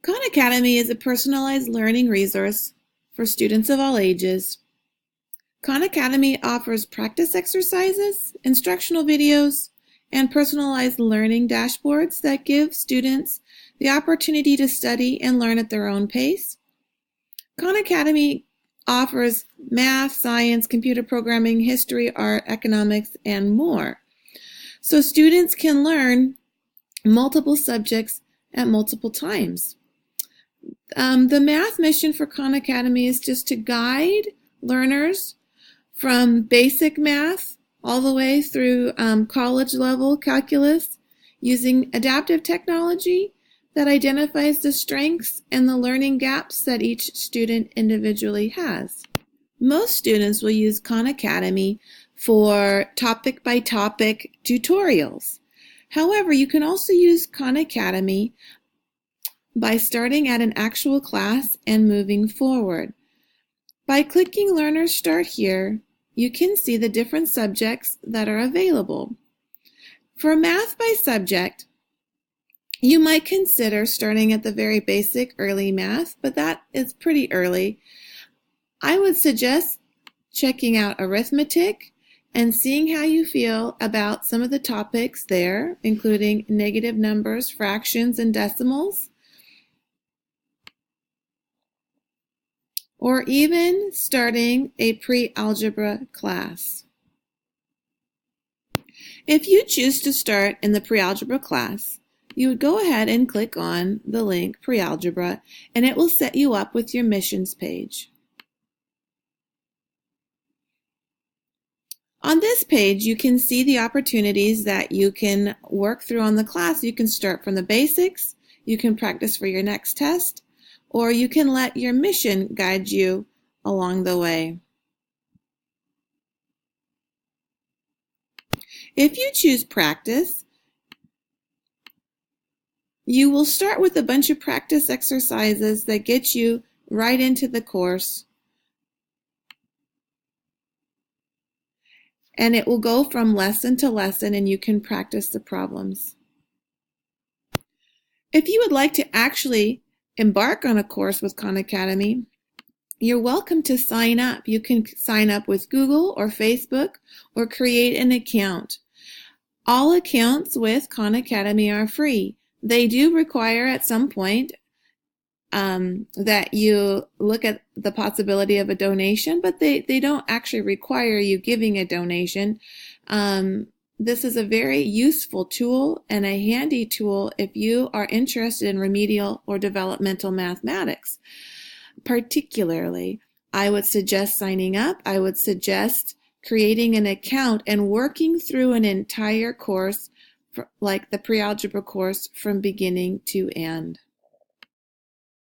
Khan Academy is a personalized learning resource for students of all ages. Khan Academy offers practice exercises, instructional videos, and personalized learning dashboards that give students the opportunity to study and learn at their own pace. Khan Academy offers math, science, computer programming, history, art, economics, and more. So students can learn multiple subjects at multiple times. The math mission for Khan Academy is just to guide learners from basic math all the way through college level calculus using adaptive technology that identifies the strengths and the learning gaps that each student individually has. Most students will use Khan Academy for topic by topic tutorials. However, you can also use Khan Academy by starting at an actual class and moving forward. By clicking Learners Start Here, you can see the different subjects that are available. For math by subject, you might consider starting at the very basic early math, but that is pretty early. I would suggest checking out arithmetic and seeing how you feel about some of the topics there, including negative numbers, fractions, and decimals, or even starting a pre-algebra class. If you choose to start in the pre-algebra class, you would go ahead and click on the link pre-algebra, and it will set you up with your missions page. On this page, you can see the opportunities that you can work through on the class. You can start from the basics, you can practice for your next test, or you can let your mission guide you along the way. If you choose practice, you will start with a bunch of practice exercises that get you right into the course. And it will go from lesson to lesson, and you can practice the problems. If you would like to actually embark on a course with Khan Academy, you're welcome to sign up. You can sign up with Google or Facebook or create an account. All accounts with Khan Academy are free. They do require at some point that you look at the possibility of a donation, but they don't actually require you giving a donation. This is a very useful tool and a handy tool if you are interested in remedial or developmental mathematics. Particularly, I would suggest signing up. I would suggest creating an account and working through an entire course, like the pre-algebra course, from beginning to end.